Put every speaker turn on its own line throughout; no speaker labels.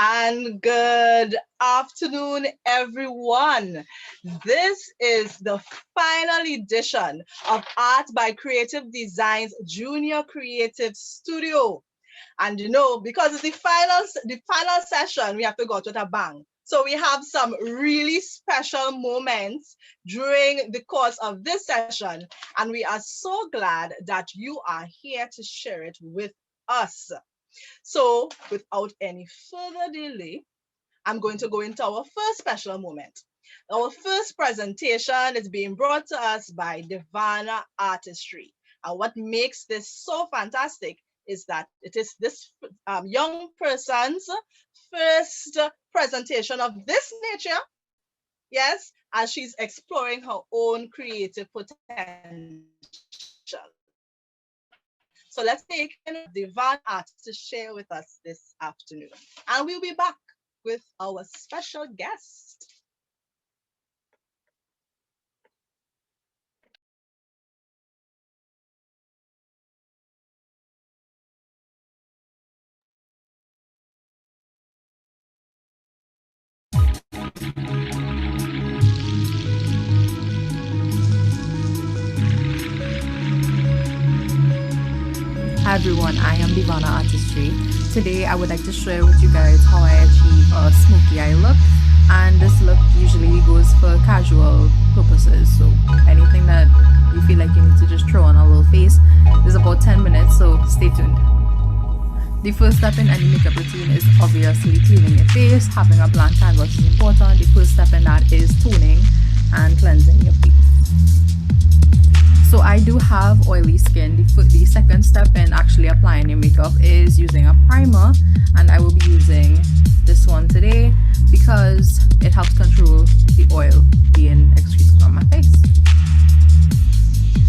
And good afternoon, everyone. This is the final edition of Art by Creative Design's Junior Creative Studio. And because it's the final session, we have to go to the bang. So we have some really special moments during the course of this session, and we are so glad that you are here to share it with us. So without any further delay, I'm going to go into our first special moment. Our first presentation is being brought to us by Divanna Artistry. And what makes this so fantastic is that it is this young person's first presentation of this nature, yes, as she's exploring her own creative potential. So let's take Divanna Artist to share with us this afternoon. And we'll be back with our special guest.
Hi everyone, I am Divanna Artistry. Today I would like to share with you guys how I achieve a smoky eye look, and this look usually goes for casual purposes, so anything that you feel like you need to just throw on a little face. There's about 10 minutes, so stay tuned. The first step in any makeup routine is obviously cleaning your face. Having a blank canvas is important. The first step in that is toning and cleansing your face. So I do have oily skin. The second step in actually applying your makeup is using a primer, and I will be using this one today because it helps control the oil being excreted from my face.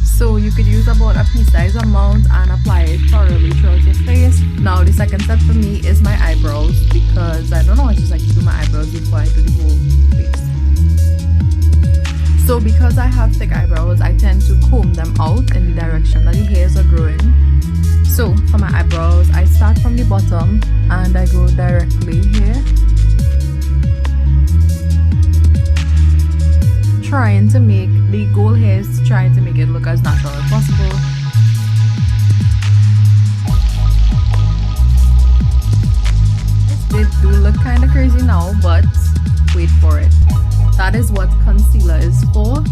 So you could use about a pea-sized amount and apply it thoroughly throughout your face. Now the second step for me is my eyebrows, because I don't know, I just like to do my eyebrows before I do the whole face. So because I have thick eyebrows, I tend to comb them out in the direction that the hairs are growing. So for my eyebrows, I start from the bottom and I go directly here, trying to make the goal here is trying to make it look as natural as possible. They do look kind of crazy now, but wait for it. That is what concealer is for.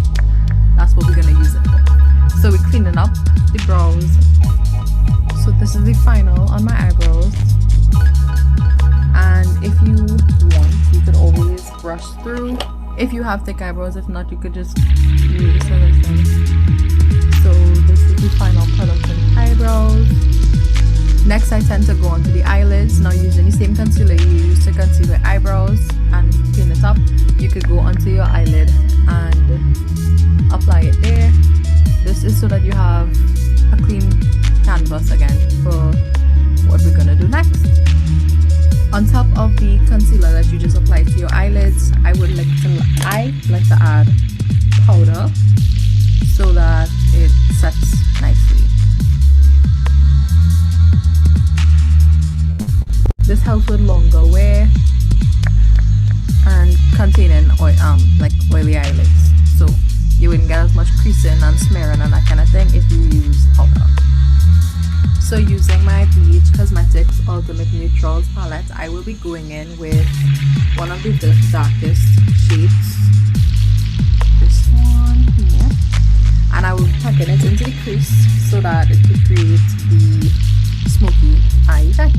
That's what we're going to use it for. So we're cleaning up the brows. So this is the final on my eyebrows. And if you want, you could always brush through. If you have thick eyebrows, if not, you could just use this other thing. So this is the final product of the eyebrows. Next, I tend to go onto the eyelids. Now, using the same concealer you use to conceal your eyebrows and clean it up, you could go onto your eyelid and apply it there. This is so that you have a clean canvas again for what we're gonna do next. On top of the concealer that you just applied to your eyelids, I like to add powder so that it sets nicely. This helps with longer wear and containing oily eyelids, so you wouldn't get as much creasing and smearing and that kind of thing if you use powder. So using my Bleach Cosmetics Ultimate Neutrals palette, I will be going in with one of the darkest shades, this one here, and I will be tucking it into the crease so that it could create the smoky eye effect.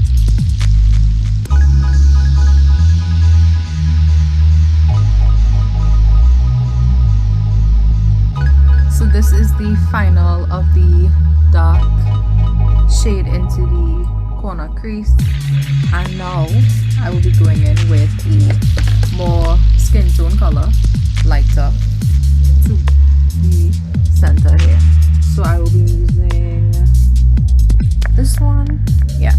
So this is the final of the dark shade into the corner crease, and now I will be going in with a more skin tone color, lighter, to the center here. So I will be using this one, yeah.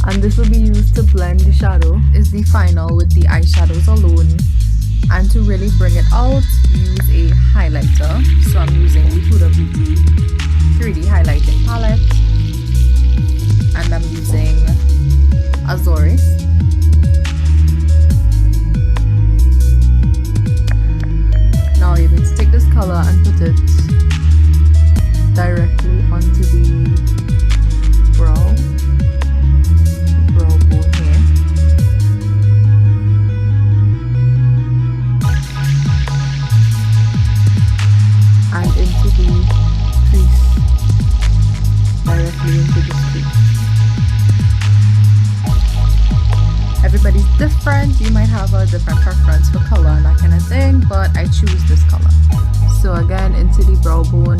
And this will be used to blend the shadow. Is the final with the eyeshadows alone, and to really bring it out, use a highlighter. So I'm using the Huda Beauty 3D highlighting palette, different. You might have a different preference for color and that kind of thing, but I choose this color. So again, into the brow bone.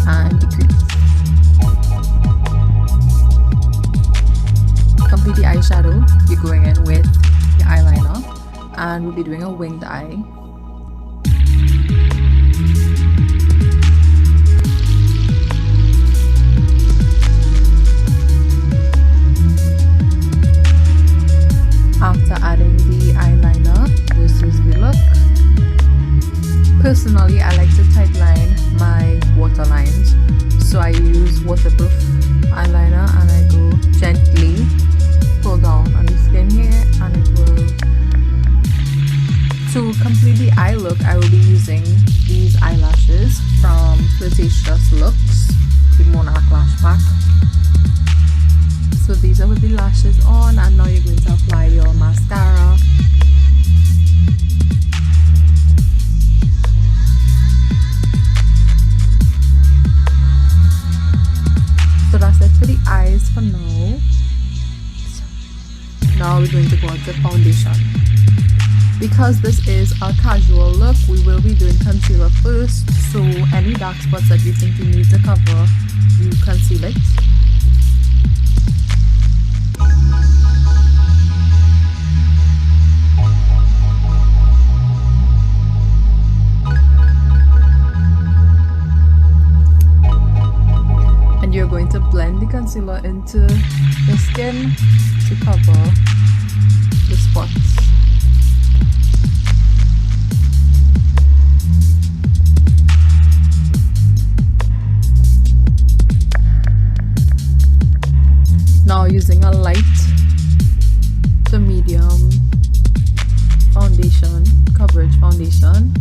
And the crease. Complete the eyeshadow. You're going in with the eyeliner, and we'll be doing a winged eye. After adding the eyeliner, this is the look. Personally, I like to tightline my waterlines, so I use waterproof eyeliner and I go gently pull down on the skin here, and it will. To complete the eye look, I will be using these eyelashes from Flirtatious Looks, the Monarch Lash Pack. So these are with the lashes on, and now you're going to apply your mascara. So that's it for the eyes for now. Now we're going to go on to foundation. Because this is a casual look, we will be doing concealer first. So any dark spots that you think you need to cover, you conceal it. And you're going to blend the concealer into the skin to cover the spots. Now using a light to medium foundation, coverage foundation,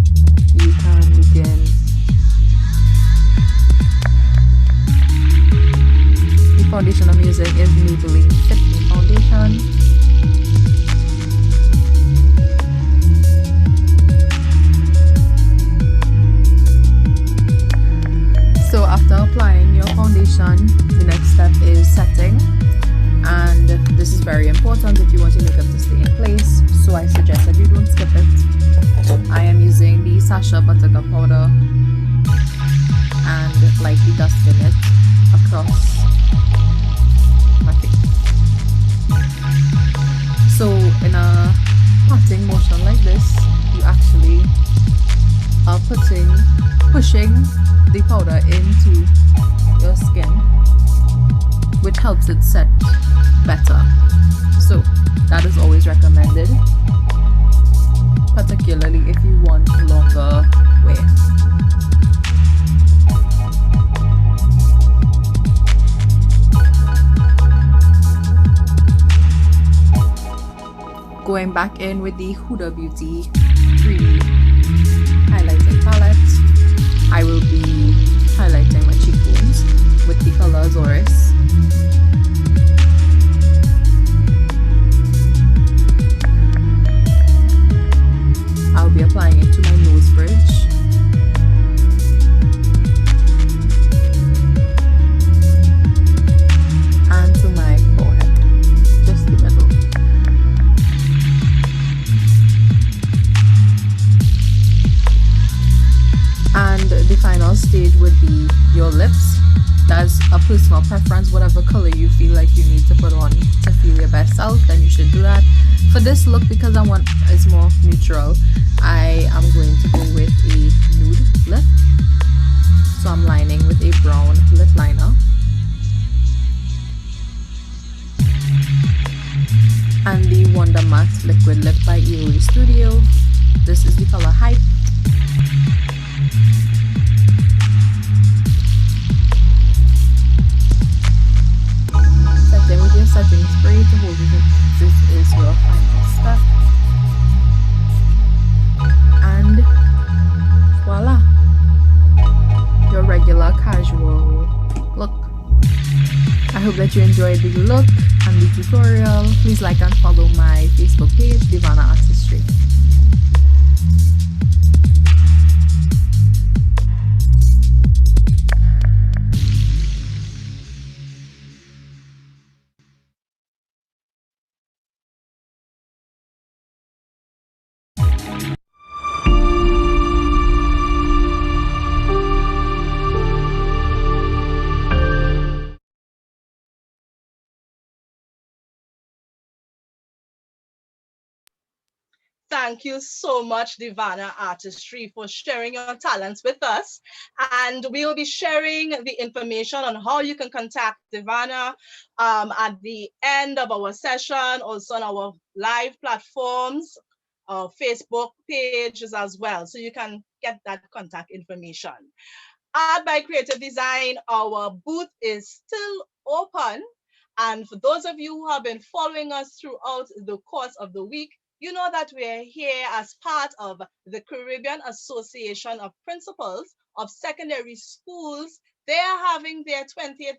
you can begin. The foundation I'm using is Maybelline Fit Me Foundation. So after applying your foundation, the next step is setting. And this is very important if you want your makeup to stay in place, so I suggest that you don't skip it. I am using the Sacha Buttercup powder and lightly dusting it across my face. So in a patting motion like this, you actually are pushing the powder into your skin, which helps it set better. So that is always recommended, particularly if you want longer wear. Going back in with the Huda Beauty 3D highlighting palette, I will be highlighting my cheekbones with the color Azores. I'll be applying it to my nose bridge. And to my forehead, just the middle. And the final stage would be your lips. That's a personal preference. Whatever color you feel like you need to put on to feel your best self, then you should do that. For this look, because I want it's more neutral, I am going to go with a nude lip. So I'm lining with a brown lip liner. And the Wonder Matte Liquid Lip by EOE Studio. This is the color Hype. Setting with your setting spray to hold it. This is your final step. And voila, your regular casual look. I hope that you enjoyed the look and the tutorial. Please like and follow my Facebook page, Divanna Artistry.
Thank you so much, Divanna Artistry, for sharing your talents with us. And we will be sharing the information on how you can contact Divanna at the end of our session, also on our live platforms, our Facebook pages as well. So you can get that contact information. Art by Creative Design, our booth is still open. And for those of you who have been following us throughout the course of the week, you know that we're here as part of the Caribbean Association of Principals of Secondary Schools. They are having their 20th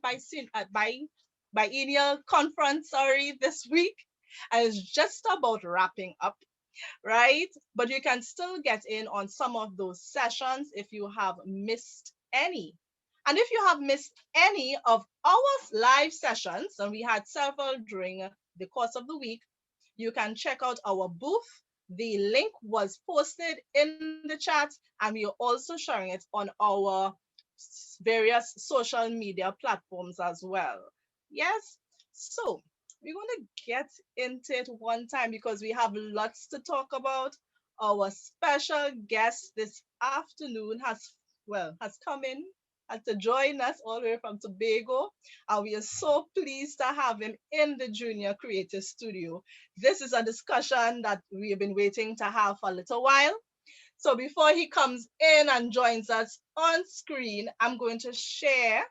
biennial conference, this week. And it's just about wrapping up, right? But you can still get in on some of those sessions if you have missed any. And if you have missed any of our live sessions, and we had several during the course of the week, you can check out our booth. The link was posted in the chat, and we are also sharing it on our various social media platforms as well. Yes. So we're going to get into it one time because we have lots to talk about. Our special guest this afternoon has come in and to join us all the way from Tobago, and we are so pleased to have him in the Junior Creative Studio. This is a discussion that we have been waiting to have for a little while. So before he comes in and joins us on screen, I'm going to share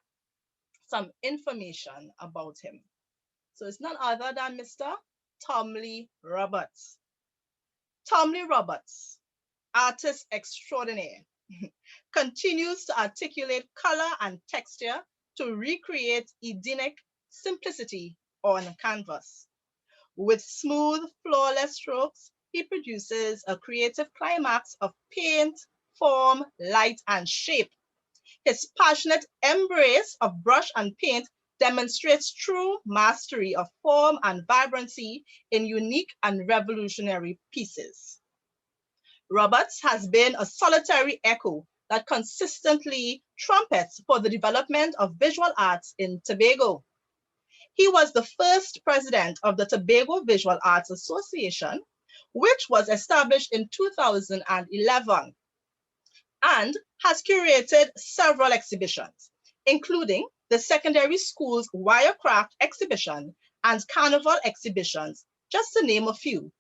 some information about him. So it's none other than Mr. Tomley Roberts. Tomley Roberts, artist extraordinaire, continues to articulate color and texture to recreate Edenic simplicity on canvas. With smooth, flawless strokes, he produces a creative climax of paint, form, light, and shape. His passionate embrace of brush and paint demonstrates true mastery of form and vibrancy in unique and revolutionary pieces. Roberts has been a solitary echo that consistently trumpets for the development of visual arts in Tobago. He was the first president of the Tobago Visual Arts Association, which was established in 2011 and has curated several exhibitions, including the secondary school's Wirecraft exhibition and carnival exhibitions, just to name a few,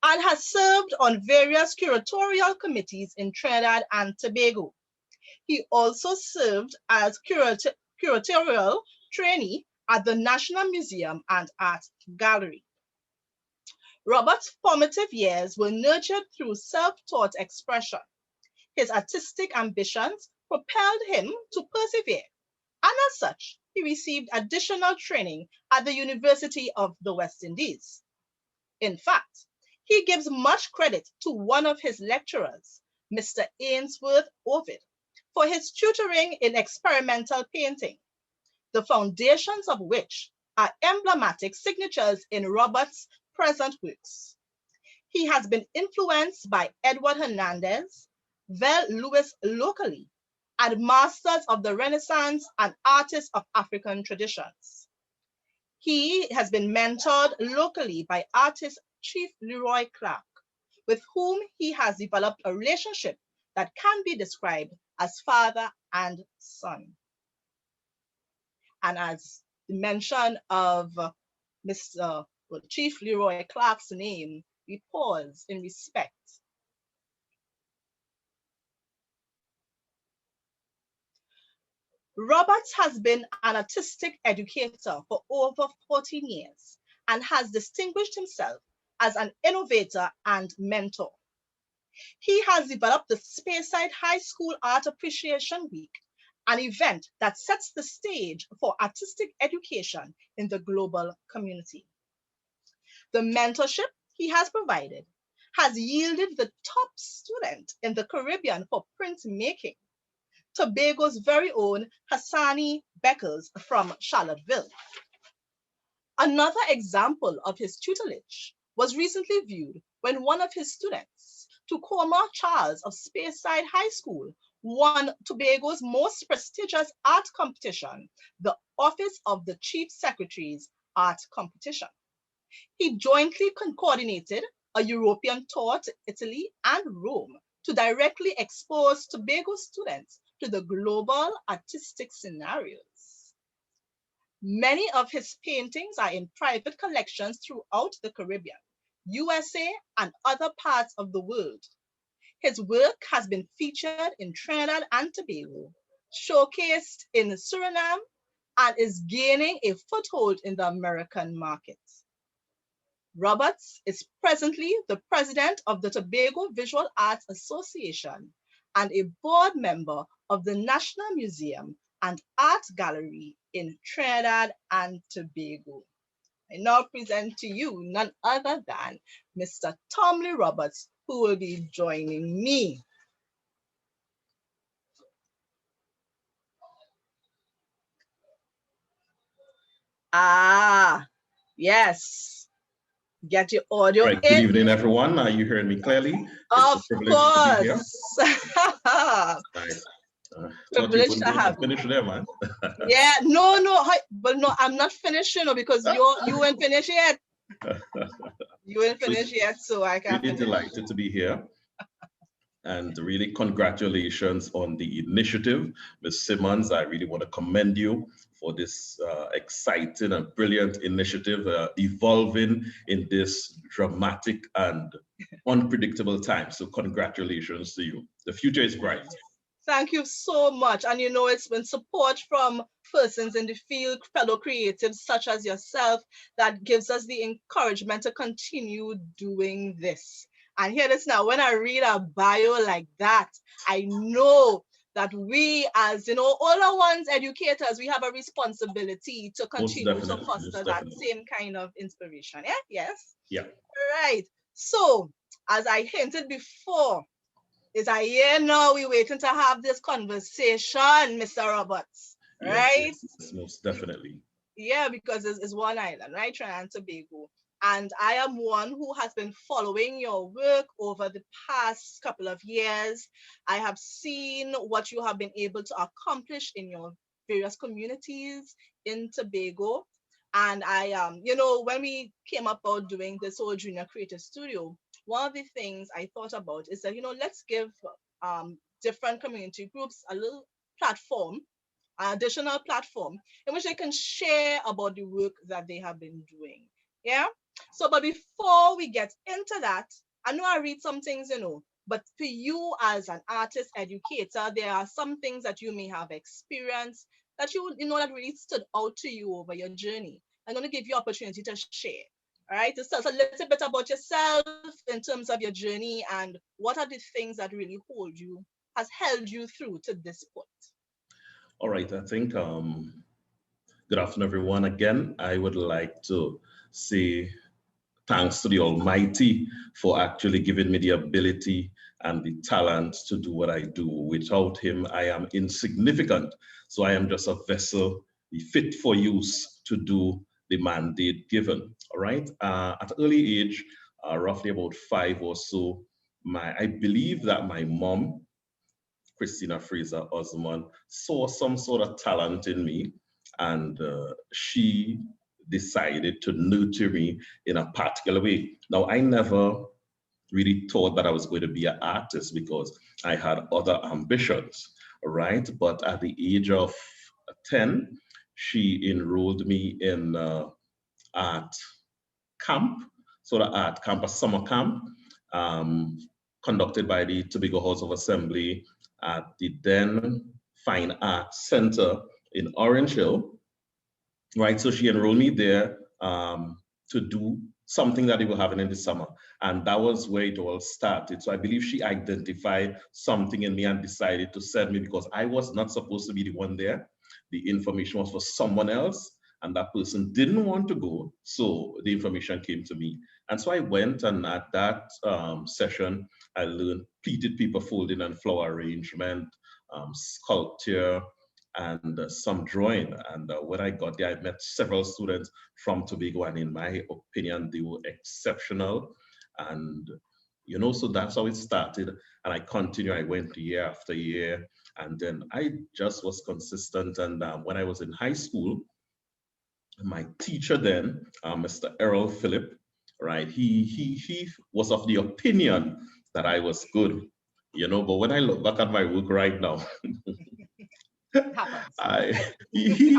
and has served on various curatorial committees in Trinidad and Tobago. He also served as curatorial trainee at the National Museum and Art Gallery. Robert's formative years were nurtured through self-taught expression. His artistic ambitions propelled him to persevere, and as such, he received additional training at the University of the West Indies. In fact, he gives much credit to one of his lecturers, Mr. Ainsworth Ovid, for his tutoring in experimental painting, the foundations of which are emblematic signatures in Robert's present works. He has been influenced by Edward Hernandez, Vel Lewis locally, and masters of the Renaissance and artists of African traditions. He has been mentored locally by artist Chief Leroy Clark, with whom he has developed a relationship that can be described as father and son. And as the mention of Mr. Chief Leroy Clark's name, we pause in respect. Roberts has been an artistic educator for over 14 years and has distinguished himself as an innovator and mentor. He has developed the Speyside High School Art Appreciation Week, an event that sets the stage for artistic education in the global community. The mentorship he has provided has yielded the top student in the Caribbean for printmaking, Tobago's very own Hassani Beckers from Charlottesville. Another example of his tutelage was recently viewed when one of his students, Tukoma Charles of Speyside High School, won Tobago's most prestigious art competition, the Office of the Chief Secretary's Art Competition. He jointly coordinated a European tour to Italy and Rome to directly expose Tobago students to the global artistic scenarios. Many of his paintings are in private collections throughout the Caribbean, USA, and other parts of the world. His work has been featured in Trinidad and Tobago, showcased in Suriname, and is gaining a foothold in the American market. Roberts is presently the president of the Tobago Visual Arts Association and a board member of the National Museum and Art Gallery in Trinidad and Tobago. I now present to you none other than Mr. Tomley Roberts, who will be joining me. Ah, yes. Get your audio
Right. Good
in.
evening, everyone. Are you hearing me clearly? It's a
Of
privilege to be here.
course.
Nice. Thought you
Privileged
weren't
to
going to
have you.
finish there, man.
Yeah, but no, I'm not finished, because you ain't finished yet. You ain't finished yet, so I can't
Really
finish.
delighted to be here. And really congratulations on the initiative. Ms. Simmons, I really want to commend you for this exciting and brilliant initiative, evolving in this dramatic and unpredictable time. So congratulations to you. The future is bright.
Thank you so much. And it's been support from persons in the field, fellow creatives such as yourself, that gives us the encouragement to continue doing this. And here it is now, when I read a bio like that, I know that we as, older ones, educators, we have a responsibility to continue to foster that same kind of inspiration. Yeah, yes?
Yeah.
Right. So, as I hinted before, it's a year now we're waiting to have this conversation, Mr. Roberts, right?
Yes, most definitely.
Yeah, because it's one island, right? Trinidad and Tobago. And I am one who has been following your work over the past couple of years. I have seen what you have been able to accomplish in your various communities in Tobago. And when we came about doing this whole Junior Creative Studio, one of the things I thought about is that, let's give different community groups a little platform, an additional platform in which they can share about the work that they have been doing. Yeah. So, but before we get into that, I know I read some things, but for you as an artist educator, there are some things that you may have experienced that that really stood out to you over your journey. I'm going to give you opportunity to share. All right, just tell us a little bit about yourself in terms of your journey and what are the things that really has held you through to this point.
All right, I think good afternoon, everyone. Again, I would like to say thanks to the Almighty for actually giving me the ability and the talent to do what I do. Without Him, I am insignificant. So I am just a vessel fit for use to do the mandate given. All right. At an early age, roughly about 5 or so, I believe that my mom, Christina Fraser Osman, saw some sort of talent in me, and she decided to nurture me in a particular way. Now, I never really thought that I was going to be an artist because I had other ambitions, right? But at the age of 10, she enrolled me in art camp, sort of art camp, a summer camp, conducted by the Tobago House of Assembly at the then Fine Arts Center in Orange Hill, right? So she enrolled me there to do something that they were having in the summer. And that was where it all started. So I believe she identified something in me and decided to send me because I was not supposed to be the one there. The information was for someone else, and that person didn't want to go. So the information came to me. And so I went, and at that session, I learned pleated paper folding and flower arrangement, sculpture, and some drawing. And when I got there, I met several students from Tobago, and in my opinion, they were exceptional. And, so that's how it started. And I continued, I went year after year, and then I just was consistent. And when I was in high school, my teacher then, Mr. Errol Phillip, right? He was of the opinion that I was good, you know, but when I look back at my work right now,
Happens.
I, he,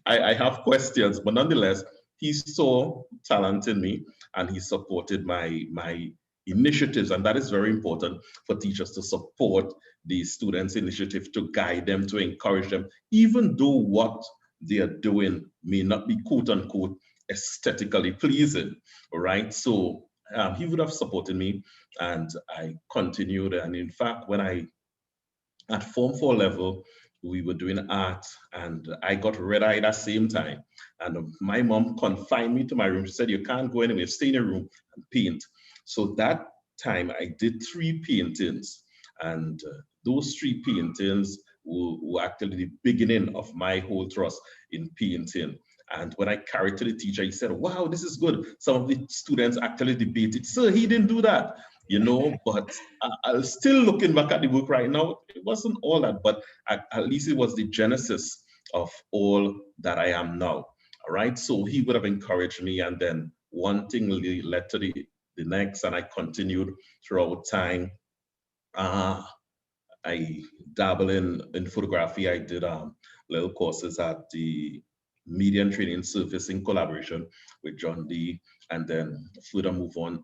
I have questions, but nonetheless, he saw talent in me and he supported my initiatives. And that is very important for teachers to support the students' initiative, to guide them, to encourage them, even though what they are doing may not be quote unquote aesthetically pleasing, right? So he would have supported me and I continued. And in fact, when I at Form 4 level, we were doing art and I got red-eyed at the same time. And my mom confined me to my room. She said, you can't go anywhere, stay in your room and paint. So that time I did 3 paintings. And those 3 paintings were actually the beginning of my whole trust in painting. And when I carried to the teacher, he said, wow, this is good. Some of the students actually debated, sir, he didn't do that, you know, but I'm still looking back at the book right now. It wasn't all that, but at least it was the genesis of all that I am now. All right. So he would have encouraged me, and then one thing led to the next, and I continued throughout time. I dabble in photography. I did little courses at the Media and Training Service in collaboration with John D. And then further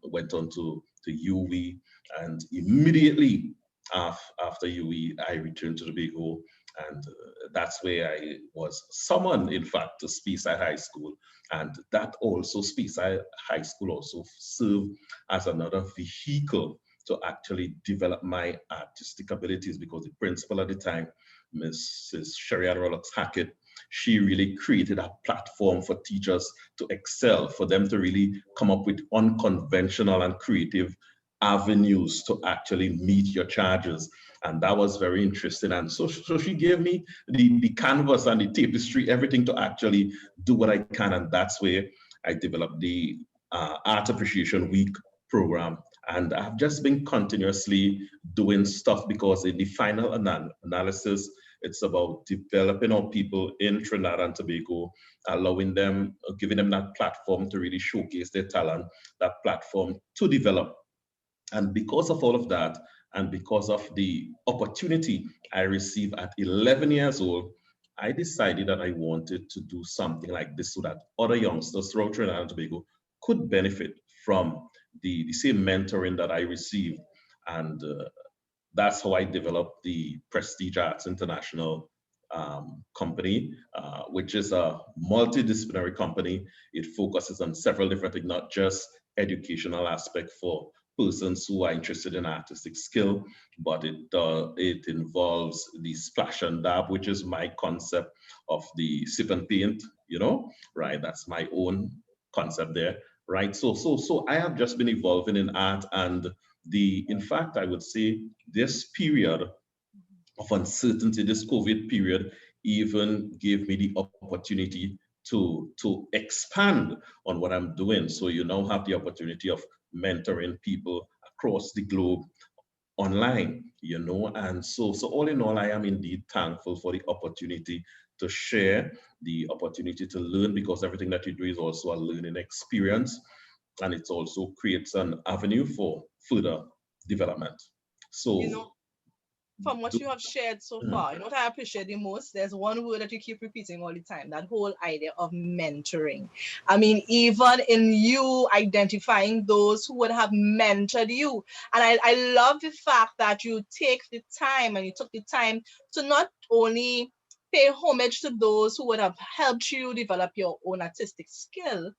went on to UWE. And immediately after UWE, I returned to the Big O. And that's where I was summoned, in fact, to Speyside High School. And that also, Speyside High School also served as another vehicle to actually develop my artistic abilities, because the principal at the time, Mrs. Sherry-Ann Hackett, she really created a platform for teachers to excel, for them to really come up with unconventional and creative avenues to actually meet your charges. And that was very interesting. And so she gave me the canvas and the tapestry, everything to actually do what I can. And that's where I developed the Art Appreciation Week program. And I've just been continuously doing stuff, because in the final analysis, it's about developing our people in Trinidad and Tobago, allowing them, giving them that platform to really showcase their talent, that platform to develop. And because of all of that, and because of the opportunity I received at 11 years old, I decided that I wanted to do something like this so that other youngsters throughout Trinidad and Tobago could benefit from the same mentoring that I received. And that's how I developed the Prestige Arts International company, which is a multidisciplinary company. It focuses on several different things, not just educational aspect for persons who are interested in artistic skill, but it involves the splash and dab, which is my concept of the sip and paint, you know, right? That's my own concept there, right? So I have just been evolving in art, and in fact, I would say this period of uncertainty, this COVID period, even gave me the opportunity to expand on what I'm doing. So you now have the opportunity of mentoring people across the globe online, you know. And so all in all, I am indeed thankful for the opportunity to share, the opportunity to learn, because everything that you do is also a learning experience, and it also creates an avenue for further development. So,
You know, from what you have shared so far, you know what I appreciate the most? There's one word that you keep repeating all the time, that whole idea of mentoring. I mean, even in you identifying those who would have mentored you. And I love the fact that you take the time, and you took the time to not only pay homage to those who would have helped you develop your own artistic skill,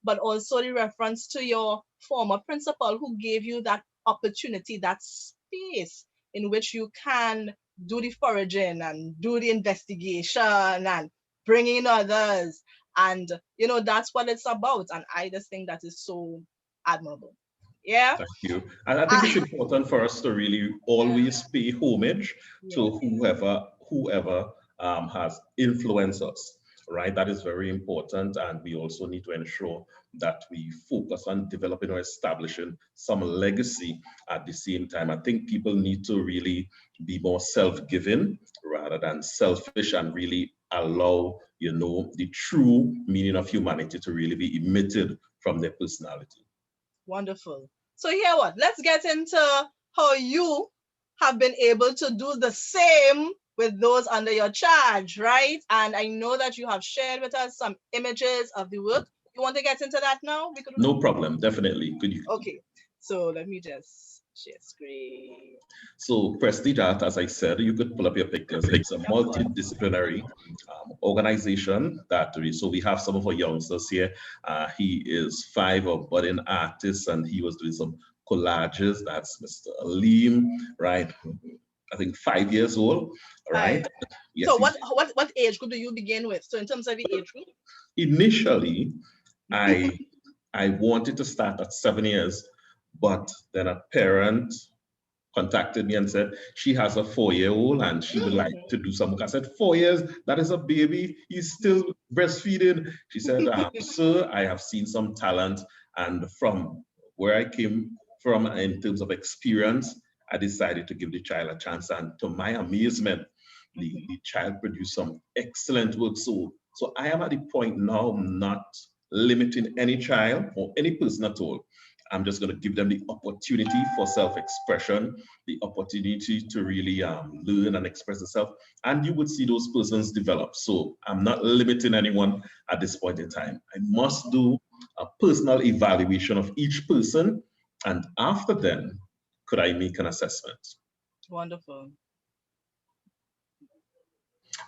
but also the reference to your former principal who gave you that opportunity, that space in which you can do the foraging and do the investigation and bring in others. And, you know, that's what it's about. And I just think that is so admirable. Yeah.
thank you. And I think it's important for us to really always pay homage to
Yes.
whoever has influenced us, right? That is very important. And we also need to ensure that we focus on developing or establishing some legacy at the same time. I think people need to really be more self-giving rather than selfish, and really allow, you know, the true meaning of humanity to really be emitted from their personality.
Wonderful. So here what? Let's get into how you have been able to do the same with those under your charge, right? And I know that you have shared with us some images of the work. You want to get into that now? We could do
No
that?
problem, definitely. Could you?
Okay, so let me just share screen.
So Prestige Art, as I said, you could pull up your pictures. It's a multidisciplinary organization that so we have some of our youngsters here. He is 5, a budding artist, and he was doing some collages. That's Mr. Aleem, right? I think 5 years old, right? Yes,
so what age group do you begin with? So in terms of the age group?
Initially, I wanted to start at 7 years, but then a parent contacted me and said she has a 4-year-old and she would like to do some work. I said, 4 years? That is a baby. He's still breastfeeding. She said, sir, I have seen some talent, and from where I came from in terms of experience, I decided to give the child a chance. And to my amazement, the child produced some excellent work. So I am at the point now, not limiting any child or any person at all. I'm just going to give them the opportunity for self-expression, the opportunity to really learn and express themselves, and you would see those persons develop. So I'm not limiting anyone at this point in time. I must do a personal evaluation of each person, and after then, could I make an assessment?
Wonderful.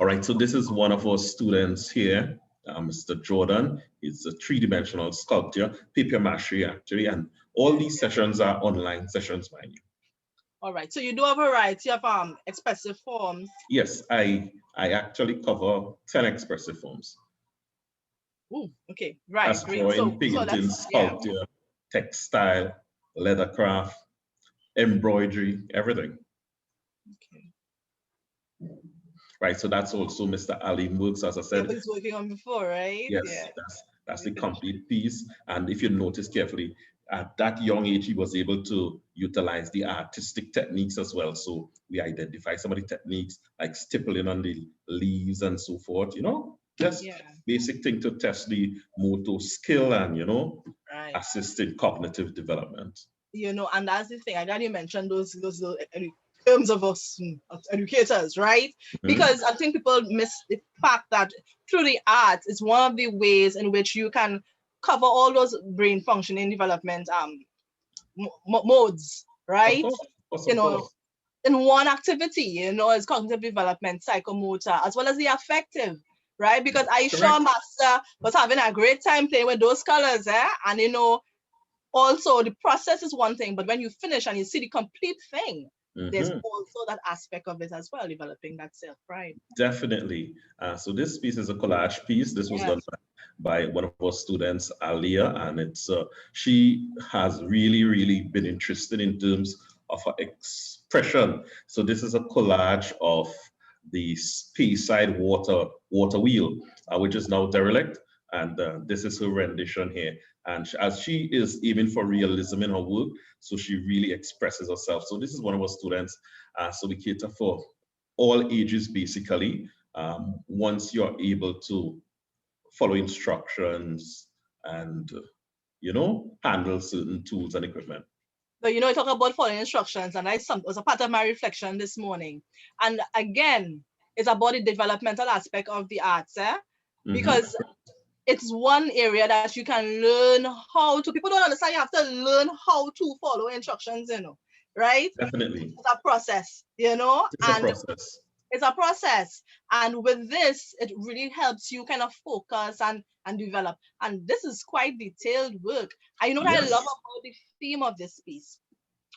All right, so this is one of our students here. Mr. Jordan is a 3-dimensional sculpture, paper mache actually, and all these sessions are online sessions, mind you.
All right, so you do a variety of expressive forms.
Yes, I actually cover 10 expressive forms.
Ooh, okay, right.
That's drawing, painting, sculpture, textile, leathercraft, embroidery, everything.
Okay.
Right, so that's also Mr. Ali works, as I said.
He was working on before, right?
Yes, that's the complete piece. And if you notice carefully, at that young age, he was able to utilize the artistic techniques as well. So we identify some of the techniques like stippling on the leaves and so forth, you know, just basic thing to test the motor skill and, you know, assist in cognitive development.
You know, and that's the thing. I know you mentioned those terms of us educators, right? Because I think people miss the fact that through the arts, it's one of the ways in which you can cover all those brain functioning development modes, right? You know, in one activity, you know, it's cognitive development, psychomotor, as well as the affective, right? Because I sure Master was having a great time playing with those colors, and you know, also the process is one thing, but when you finish and you see the complete thing, there's also that aspect of it as well, developing that self-pride.
Definitely. So this piece is a collage piece. This was done by one of our students, Alia, and it's she has really been interested in terms of her expression. So this is a collage of the Speyside water wheel, which is now derelict, and this is her rendition here. And as she is aiming for realism in her work, so she really expresses herself. So this is one of our students. So we cater for all ages, basically, once you're able to follow instructions and, you know, handle certain tools and equipment.
But, you know, you talk about following instructions, and it was a part of my reflection this morning. And again, it's about the developmental aspect of the arts, because it's one area that you can learn how to. People don't understand you have to learn how to follow instructions, you know, right?
Definitely.
It's a process, you know.
It's a process.
It's a process. And with this, it really helps you kind of focus and develop. And this is quite detailed work. And you know what I love about the theme of this piece?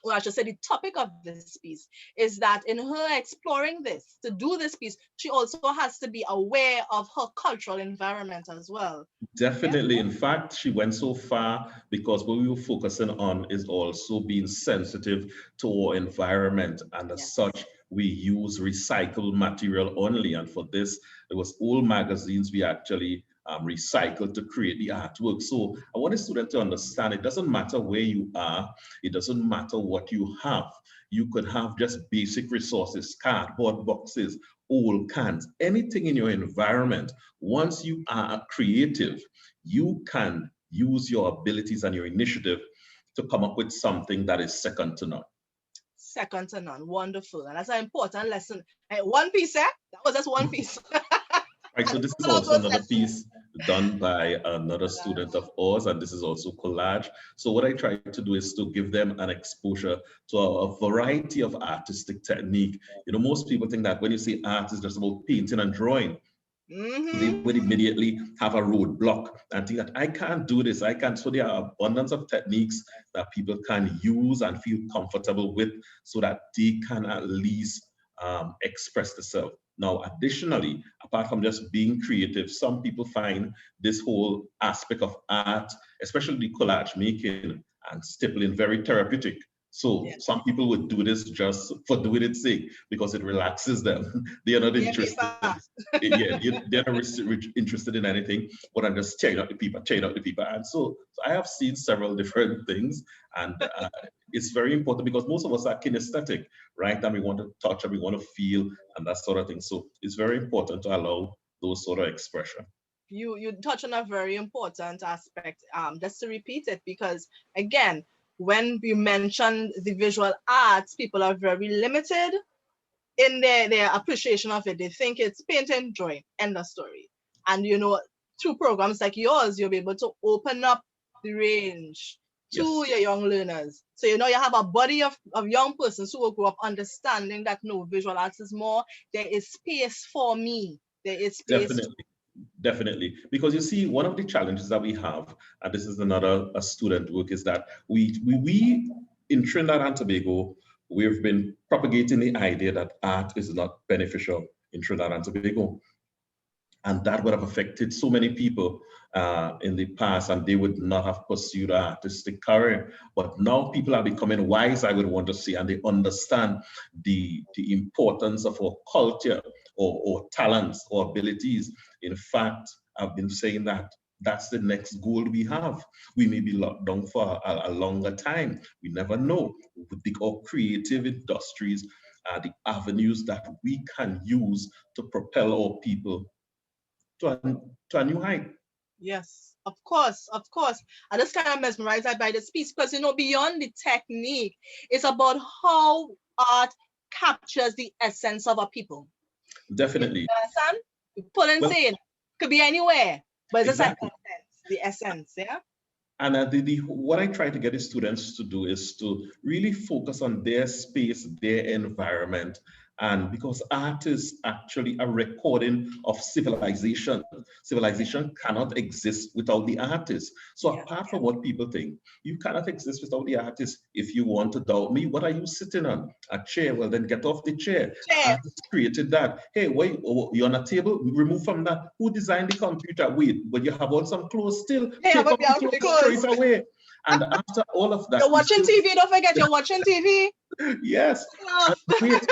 Or I should say the topic of this piece is that in her exploring this, to do this piece, she also has to be aware of her cultural environment as well.
Definitely. In fact, she went so far because what we were focusing on is also being sensitive to our environment. And as such, we use recycled material only. And for this, it was old magazines we actually recycled to create the artwork. So I want a student to understand it doesn't matter where you are, it doesn't matter what you have. You could have just basic resources, cardboard boxes, old cans, anything in your environment. Once you are a creative, you can use your abilities and your initiative to come up with something that is second to none.
Second to none. Wonderful. And that's an important lesson. Hey, one piece, eh? That was just one piece.
Right, so this is also another piece done by another student of ours, and this is also collage. So what I try to do is to give them an exposure to a variety of artistic technique. You know, most people think that when you say art, it's just about painting and drawing. They would immediately have a roadblock and think that I can't do this, I can't. So there are abundance of techniques that people can use and feel comfortable with so that they can at least express themselves. Now, additionally, apart from just being creative, some people find this whole aspect of art, especially the collage making and stippling, very therapeutic. So some people would do this just for doing its sake because it relaxes them. They are not interested. They're not interested in anything, but I'm just tearing out the paper. And so I have seen several different things, and it's very important because most of us are kinesthetic, right? And we want to touch and we want to feel and that sort of thing. So it's very important to allow those sort of expression.
You touch on a very important aspect, just to repeat it, because again, when we mention the visual arts, people are very limited in their appreciation of it. They think it's painting, drawing, end of story. And you know, through programs like yours, you'll be able to open up the range to your young learners. So you know, you have a body of young persons who will grow up understanding that no, visual arts is more. There is space for me. There is space.
Definitely, because you see, one of the challenges that we have, and this is another student work, is that we in Trinidad and Tobago, we've been propagating the idea that art is not beneficial in Trinidad and Tobago. And that would have affected so many people in the past, and they would not have pursued an artistic career. But now people are becoming wise, I would want to say, and they understand the importance of our culture or talents or abilities. In fact, I've been saying that that's the next goal we have. We may be locked down for a longer time. We never know. Our creative industries are the avenues that we can use to propel our people to a new height.
Yes, of course, of course. I just kind of mesmerized by this piece because, you know, beyond the technique, it's about how art captures the essence of a people.
Definitely.
You understand? Pull and say it could be anywhere, but it's exactly. The essence, yeah?
And what I try to get the students to do is to really focus on their space, their environment, and because art is actually a recording of civilization. Civilization cannot exist without the artist. So apart from what people think, you cannot exist without the artist. If you want to doubt me, what are you sitting on? A chair? Well, then get off the chair. Artists created that. Hey, wait, you're on a table? Remove from that. Who designed the computer? Wait, but you have on some clothes still. Take off the clothes, throw it away. And after all of that,
you're watching TV. Don't forget, you're watching TV.
Yes. Wait,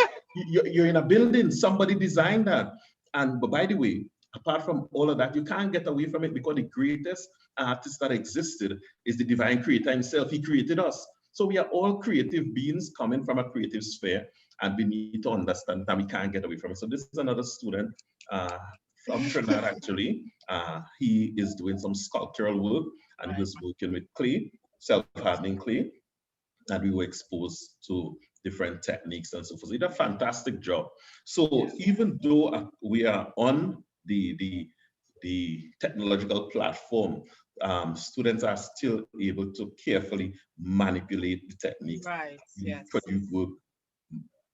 you're in a building. Somebody designed that. And but by the way, apart from all of that, you can't get away from it because the greatest artist that existed is the divine creator himself. He created us. So we are all creative beings coming from a creative sphere, and we need to understand that we can't get away from it. So this is another student from Trinidad, actually. He is doing some sculptural work, and he was working with clay, self-hardening clay, and we were exposed to different techniques and so forth. So he did a fantastic job. So even though we are on the technological platform, students are still able to carefully manipulate the techniques.
Right. Yes.
Produce work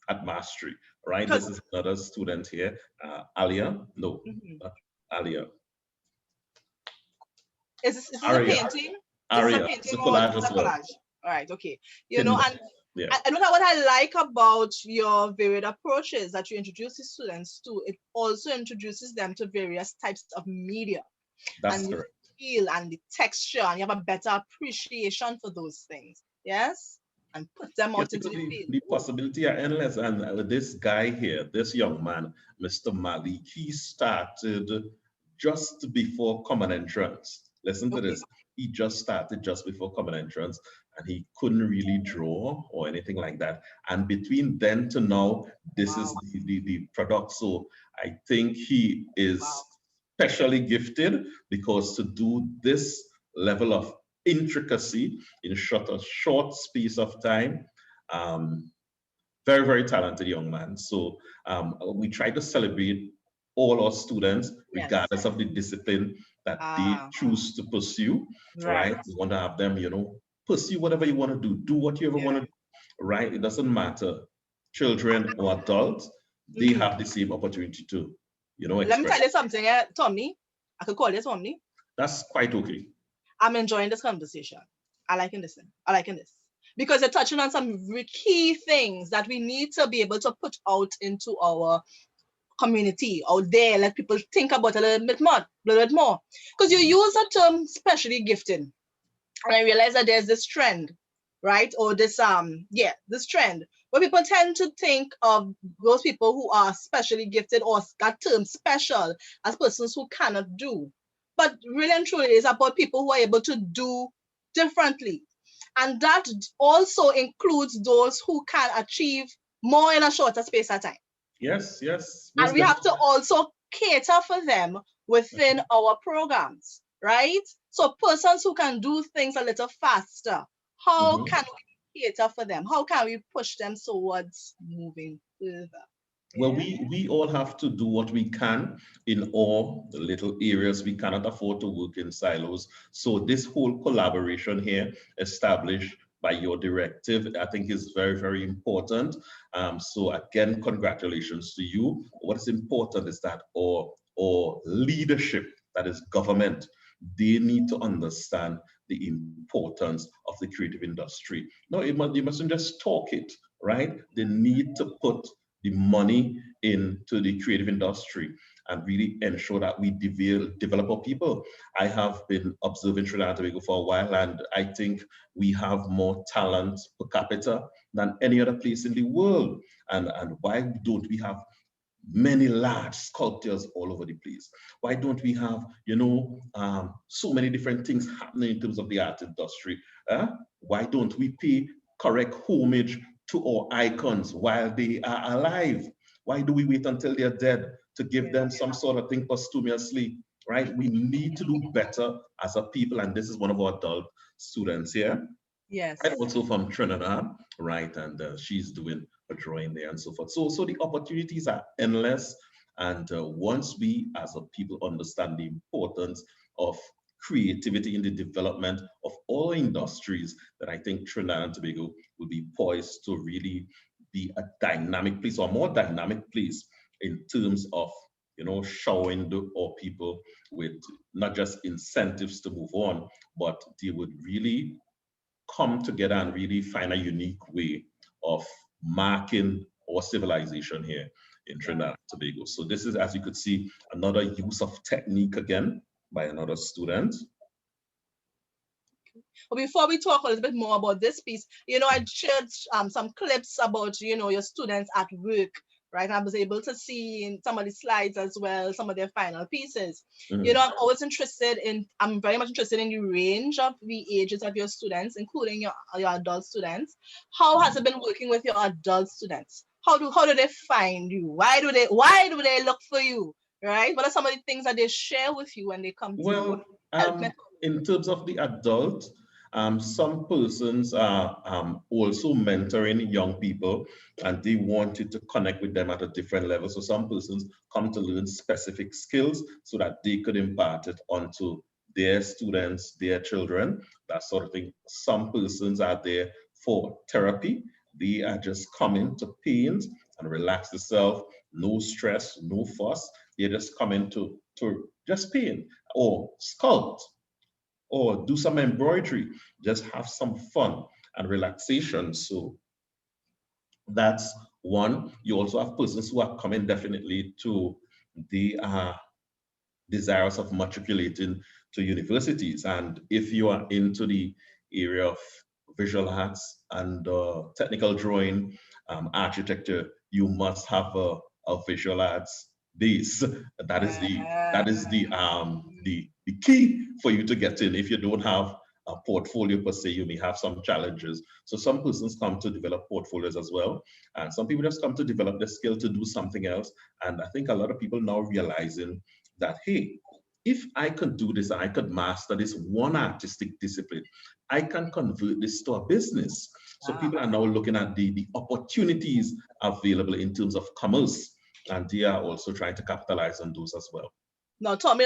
at mastery. Right. This is another student here, Alia. No, not Alia.
Is this a painting?
Aria. It's a collage as well.
All right. Okay. You know, and I know that what I like about your varied approaches that you introduce the students to, it also introduces them to various types of media.
That's correct.
Feel and the texture, and you have a better appreciation for those things. Yes? And put them out into the field.
The possibility are endless. And this guy here, this young man, Mr. Malik, he started just before common entrance. Listen to this. He just started just before common entrance, and he couldn't really draw or anything like that. And between then to now, this is the product. So I think he is specially gifted, because to do this level of intricacy in short space of time. Very, very talented young man. So we try to celebrate all our students,
Yes.
regardless of the discipline that they choose to pursue, right? We want to have them, pursue whatever you want to do what you ever want to do, right? It doesn't matter, children or adults, they have the same opportunity to, express.
Let me tell you something, Tommy. I could call you Tommy.
That's quite okay.
I'm enjoying this conversation. I like this. Because you're touching on some key things that we need to be able to put out into our community out there, let people think about a little bit more. Because you use the term specially gifted. And I realize that there's this trend, right? Or this trend where people tend to think of those people who are specially gifted, or that term special, as persons who cannot do. But really and truly, it's about people who are able to do differently. And that also includes those who can achieve more in a shorter space of time.
Yes.
And we have to also cater for them within our programs, right? So persons who can do things a little faster, how can we cater for them? How can we push them towards moving further?
Well, we all have to do what we can in all the little areas. We cannot afford to work in silos. So this whole collaboration here, established by your directive, I think is very, very important. So again, congratulations to you. What is important is that our leadership, that is government, they need to understand the importance of the creative industry. No, you mustn't just talk it, right? They need to put the money into the creative industry and really ensure that we develop our people. I have been observing Trinidad and Tobago for a while, and I think we have more talent per capita than any other place in the world. And why don't we have many large sculptures all over the place? Why don't we have, so many different things happening in terms of the art industry? Why don't we pay correct homage to our icons while they are alive? Why do we wait until they're dead to give them some sort of thing posthumously, right? We need to do better as a people, and this is one of our adult students here.
Yes.
And also from Trinidad, right? And she's doing a drawing there and so forth. So the opportunities are endless. And once we as a people understand the importance of creativity in the development of all industries, then I think Trinidad and Tobago will be poised to really be a dynamic place, or a more dynamic place, in terms of showing our people with not just incentives to move on, but they would really come together and really find a unique way of marking our civilization here in Trinidad and Tobago. So this is, as you could see, another use of technique again by another student.
But before we talk a little bit more about this piece, I shared some clips about, your students at work, right? And I was able to see in some of the slides as well, some of their final pieces. I'm very much interested in the range of the ages of your students, including your adult students. How has it been working with your adult students? How do they find you? Why do they look for you? Right? What are some of the things that they share with you when they come to help them?
In terms of the adult, some persons are also mentoring young people, and they wanted to connect with them at a different level. So some persons come to learn specific skills so that they could impart it onto their students, their children, that sort of thing. Some persons are there for therapy. They are just coming to paint and relax themselves, no stress, no fuss. They're just coming to just paint or sculpt or do some embroidery, just have some fun and relaxation. So that's one. You also have persons who are coming definitely to, they are desirous of matriculating to universities. And if you are into the area of visual arts and technical drawing, architecture, you must have a visual arts base. That is the key for you to get in. If you don't have a portfolio per se, you may have some challenges. So some persons come to develop portfolios as well, and some people just come to develop the skill to do something else. And I think a lot of people now realizing that, hey, if I could do this, I could master this one artistic discipline, I can convert this to a business. So people are now looking at the opportunities available in terms of commerce, and they are also trying to capitalize on those as well.
No, Tommy,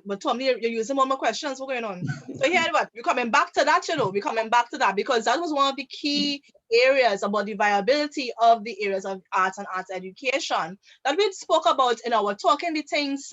but Tommy, you're using one more questions. What's going on? So here, what we're coming back to that, we're coming back to that because that was one of the key areas about the viability of the areas of arts and arts education that we spoke about in our Talking the Things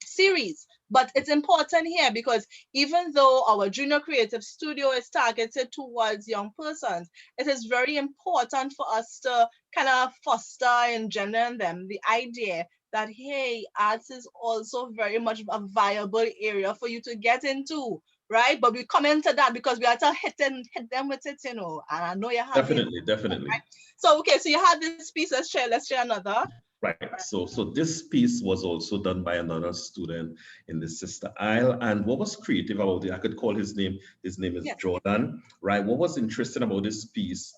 series. But it's important here because even though our junior creative studio is targeted towards young persons, it is very important for us to kind of foster and gender in them the idea that, hey, arts is also very much a viable area for you to get into, right? But we come into that because we are to hit them with it, and I know you have
definitely, definitely.
Right? So okay, so you had this piece. Let's share another.
Right. So this piece was also done by another student in the Sister Isle. And what was creative about it, I could call his name. His name is Jordan. Right. What was interesting about this piece?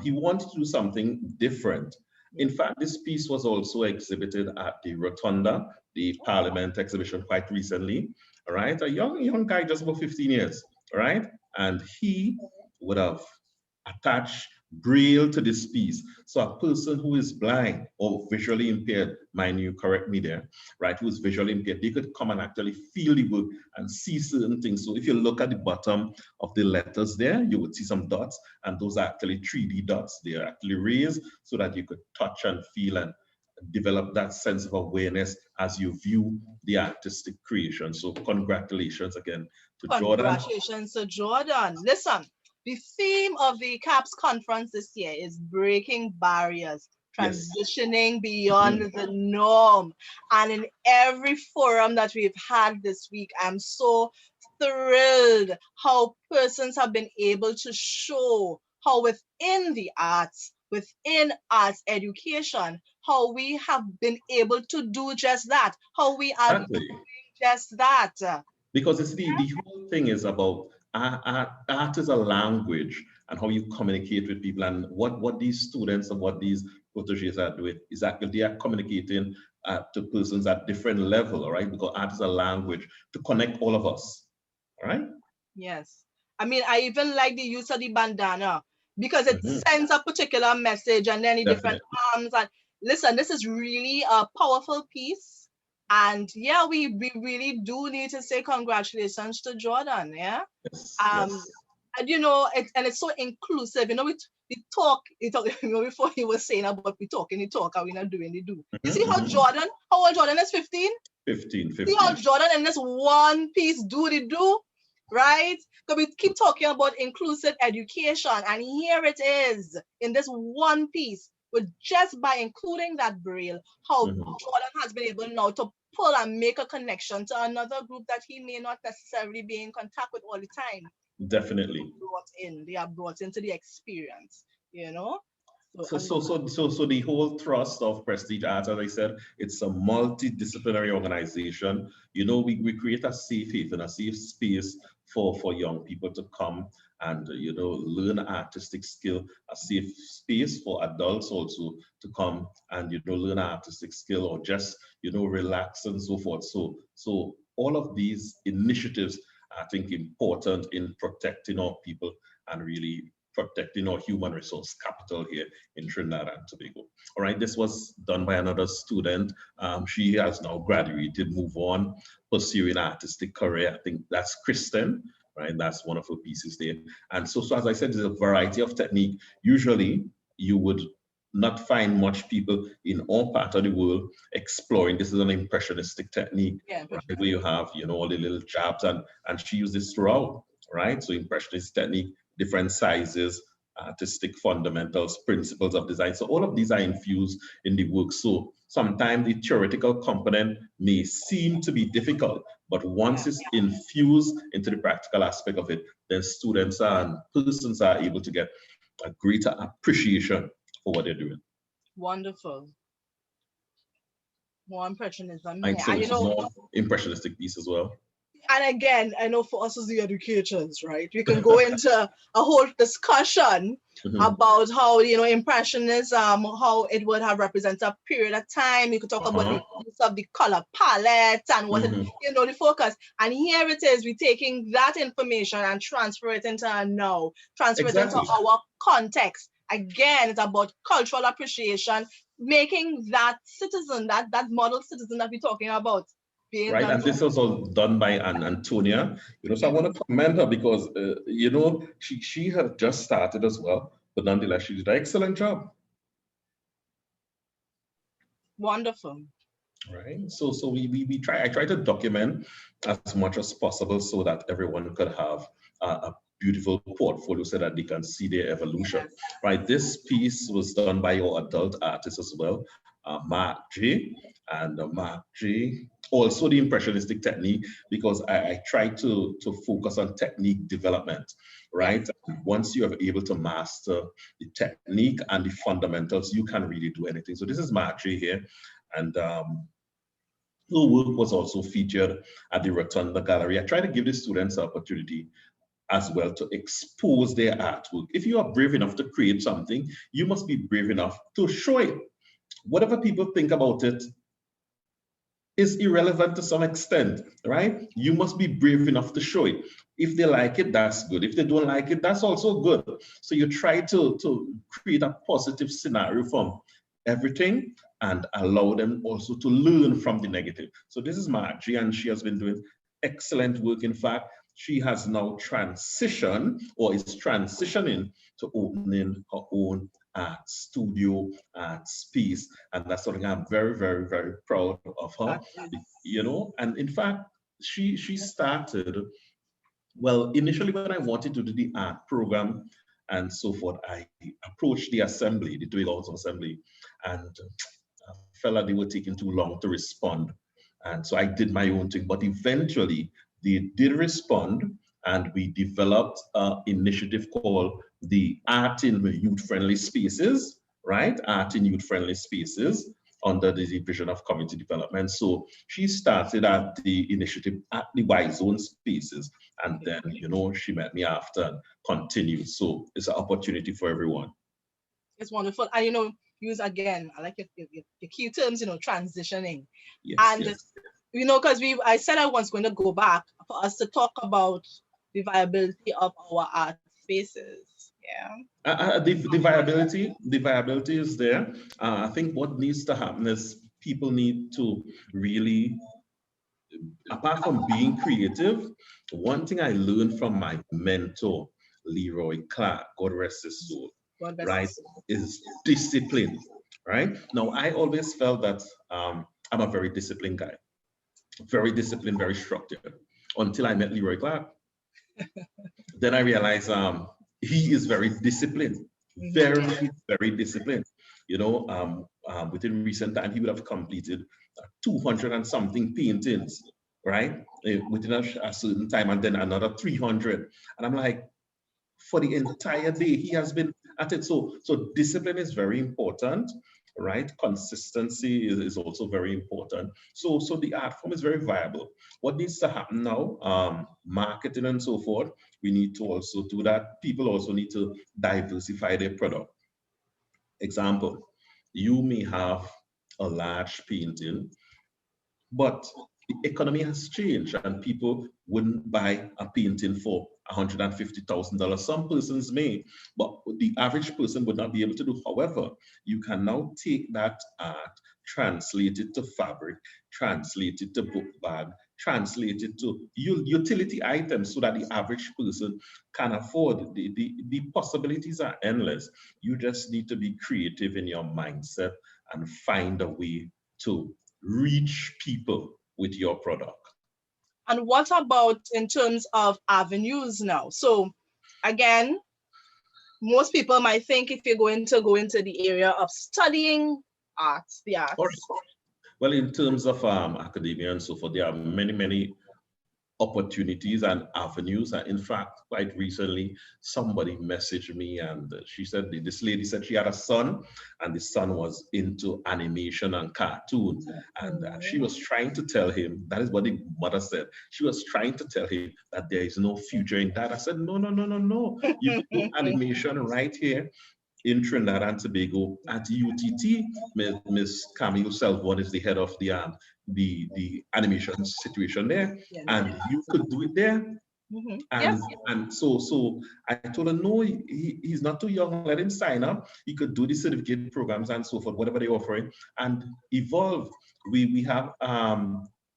He wanted to do something different. In fact, this piece was also exhibited at the Rotunda, the Parliament exhibition quite recently. All right, a young guy, just about 15 years. All right, and he would have attached Braille to this piece. So a person who is blind or visually impaired, mind you, correct me there, right, who is visually impaired, they could come and actually feel the work and see certain things. So if you look at the bottom of the letters there, you would see some dots, and those are actually 3D dots. They are actually raised so that you could touch and feel and develop that sense of awareness as you view the artistic creation. So congratulations again to Jordan.
Congratulations to Jordan. Listen, the theme of the CAPS conference this year is breaking barriers, transitioning beyond the norm. And in every forum that we've had this week, I'm so thrilled how persons have been able to show how within the arts, within arts education, how we have been able to do just that, how we are doing just that.
Because it's the whole thing is about art is a language and how you communicate with people, and what these students and what these proteges are doing is that they are communicating to persons at different level, all right? Because art is a language to connect all of us, all right?
Yes. I mean, I even like the use of the bandana because it sends a particular message and then the different arms. And listen, this is really a powerful piece. And yeah, we really do need to say congratulations to Jordan. Yeah.
Yes,
And it's so inclusive. We talk, before he was saying about we talking the talk and we're not doing the do. You see how old Jordan is? 15?
15.
See how Jordan in this one piece do the do, right? So we keep talking about inclusive education, and here it is in this one piece. But just by including that Braille, how Jordan has been able now to pull and make a connection to another group that he may not necessarily be in contact with all the time.
Definitely.
They are brought into the experience,
So the whole thrust of Prestige Arts, as I said, it's a multidisciplinary organization. We create a safe haven, a safe space for young people to come and learn artistic skill, a safe space for adults also to come and learn artistic skill or just relax and so forth. So all of these initiatives are, I think, important in protecting our people and really protecting our human resource capital here in Trinidad and Tobago. All right, this was done by another student. She has now graduated, move on, pursuing artistic career. I think that's Kristen, right? That's one of her pieces there. And so as I said, there's a variety of technique. Usually you would not find much people in all part of the world exploring. This is an impressionistic technique, right? Where you have, all the little jabs, and she used this throughout, right? So impressionist technique, different sizes, artistic fundamentals, principles of design. So all of these are infused in the work. So sometimes the theoretical component may seem to be difficult, but once it's infused into the practical aspect of it, then students and persons are able to get a greater appreciation for what they're doing.
Wonderful. More impressionism.
And so it's more impressionistic piece as well.
And again, I know for us as the educators, right, we can go into a whole discussion about how, impressionism, how it would have represented a period of time. You could talk about the use of the color palette and what it, the focus. And here it is, we're taking that information and transfer it into now, transfer it into our context. Again, it's about cultural appreciation, making that citizen, that model citizen that we're talking about.
Right, and this was all done by Antonia. So I want to commend her because she had just started as well, but nonetheless she did an excellent job.
Wonderful.
Right. So I try to document as much as possible so that everyone could have a beautiful portfolio so that they can see their evolution. Yes. Right. This piece was done by your adult artist as well, Mark J. And Mark J. Also the impressionistic technique, because I try to focus on technique development, right? Yes. Once you are able to master the technique and the fundamentals, you can really do anything. So this is Mark J here. And her work was also featured at the Rotunda Gallery. I try to give the students an opportunity as well to expose their artwork. If you are brave enough to create something, you must be brave enough to show it. Whatever people think about it is irrelevant to some extent, right? You must be brave enough to show it. If they like it, that's good. If they don't like it, that's also good. So you try to create a positive scenario from everything and allow them also to learn from the negative. So this is Margie, and she has been doing excellent work. In fact, she has now transitioned or is transitioning to opening her own art studio, art space, and that's something I'm very, very, very proud of her. And in fact, she started, well, initially when I wanted to do the art program and so forth, I approached the assembly, the Twig House Assembly, and I felt like they were taking too long to respond. And so I did my own thing, but eventually they did respond, and we developed an initiative called the Art in Youth-Friendly Spaces, right? Art in Youth-Friendly Spaces under the Division of Community Development. So she started at the initiative at the Y-Zone Spaces, and then, she met me after and continued. So it's an opportunity for everyone.
It's wonderful. And, use again, I like your key terms, transitioning.
Yes,
and,
yes.
Because I said I was going to go back for us to talk about the viability of our art spaces. Yeah.
The viability is there. I think what needs to happen is people need to really, apart from being creative, one thing I learned from my mentor, Leroy Clark, God rest his soul, right, is discipline, right? Now, I always felt that I'm a very disciplined guy, very disciplined, very structured, until I met Leroy Clark. Then I realized he is very disciplined, very, very disciplined. Within recent time, he would have completed 200 and something paintings, right? Within a certain time, and then another 300. And I'm like, for the entire day, he has been at it. So discipline is very important, right? Consistency is also very important. So the art form is very viable. What needs to happen now? Marketing and so forth. We need to also do that. People also need to diversify their product. Example, you may have a large painting, but the economy has changed and people wouldn't buy a painting for $150,000. Some persons may, but the average person would not be able to do. However, you can now take that art, translate it to fabric, translate it to book bag, translate it to utility items so that the average person can afford. The possibilities are endless. You just need to be creative in your mindset and find a way to reach people with your product.
And what about in terms of avenues now? So again, most people might think if you're going to go into the area of studying arts, the arts.
Well, in terms of academia and so forth, there are many opportunities and avenues. And in fact, quite recently, somebody messaged me and she said, this lady said she had a son and the son was into animation and cartoon. And she was trying to tell him, that is what the mother said. She was trying to tell him that there is no future in that. I said, no, no, no, no, no. You can do animation right here in Trinidad and Tobago at UTT. Miss Camille Selvon is the head of the animation situation there, and you could do it there. And so I told her, no, he's not too young, let him sign up. He could do the certificate programs and so forth, whatever they're offering, and evolve. We have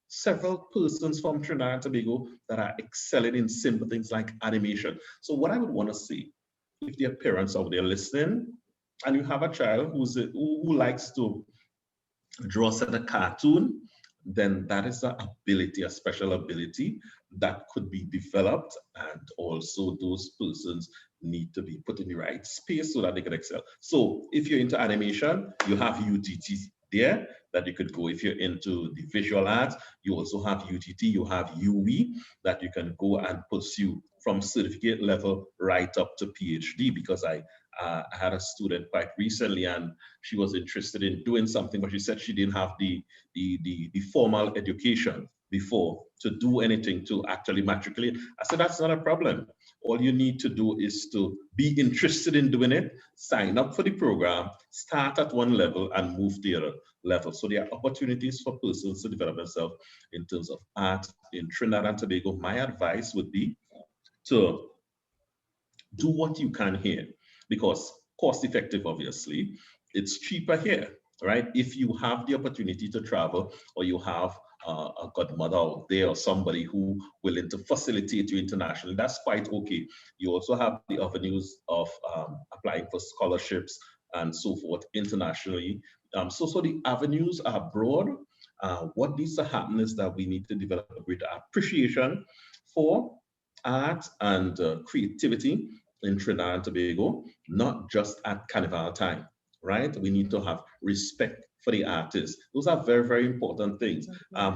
several persons from Trinidad and Tobago that are excelling in simple things like animation. So what I would want to see, if there are parents out there listening, and you have a child who likes to draw set a cartoon, then that is an ability, a special ability that could be developed, and also those persons need to be put in the right space so that they can excel. So if you're into animation, you have UTT there that you could go. If you're into the visual arts, you also have UTT, you have UE that you can go and pursue from certificate level right up to PhD, because I had a student quite recently and she was interested in doing something, but she said she didn't have the formal education before to do anything to actually matriculate. I said, that's not a problem. All you need to do is to be interested in doing it, sign up for the program, start at one level and move to the other level. So there are opportunities for persons to develop themselves in terms of art in Trinidad and Tobago. My advice would be to do what you can here, because cost effective, obviously, it's cheaper here, right? If you have the opportunity to travel, or you have a godmother out there or somebody who willing to facilitate you internationally, that's quite okay. You also have the avenues of applying for scholarships and so forth internationally. So the avenues are broad. What needs to happen is that we need to develop a greater appreciation for art and creativity in Trinidad and Tobago, not just at Carnival time, right? We need to have respect for the artists. Those are very, very important things.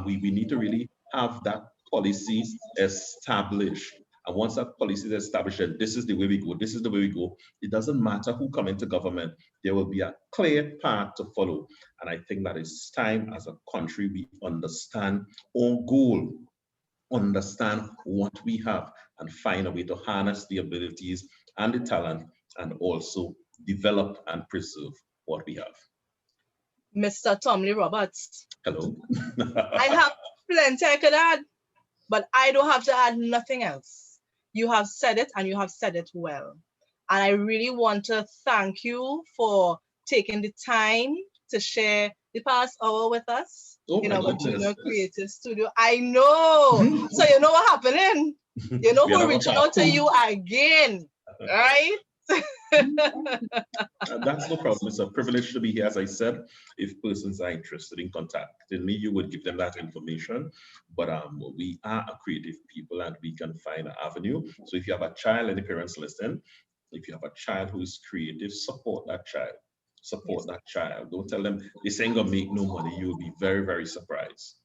We need to really have that policy established. And once that policy is established, and this is the way we go, this is the way we go, it doesn't matter who come into government, there will be a clear path to follow. And I think that it's time as a country we understand our goal, understand what we have, and find a way to harness the abilities and the talent, and also develop and preserve what we have.
Mr. Tomley Roberts.
Hello.
I have plenty I could add, but I don't have to add nothing else. You have said it, and you have said it well. And I really want to thank you for taking the time to share the past hour with us in our Junior Creative Studio. I know. So you know what happening. You know who reaching out to you again, right?
That's no problem. It's a privilege to be here. As I said, if persons are interested in contacting me, you would give them that information. But we are a creative people, and we can find an avenue. So if you have a child, any parents listen, if you have a child who is creative, support that child. Support that child. Don't tell them this ain't gonna make no money. You'll be very, very surprised.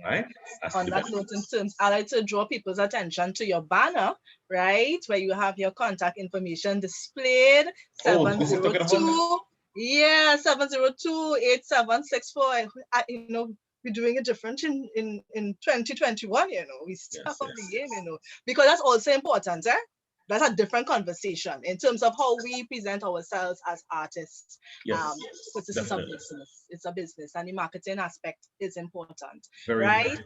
Right?
On that note, in terms, I like to draw people's attention to your banner, right, where you have your contact information displayed. 702, yeah, 702-8764. You know, we're doing it different in 2021. You know, we step up the game. You know, because that's also important. That's a different conversation in terms of how we present ourselves as artists. Because this is a business. It's a business, and the marketing aspect is important, right?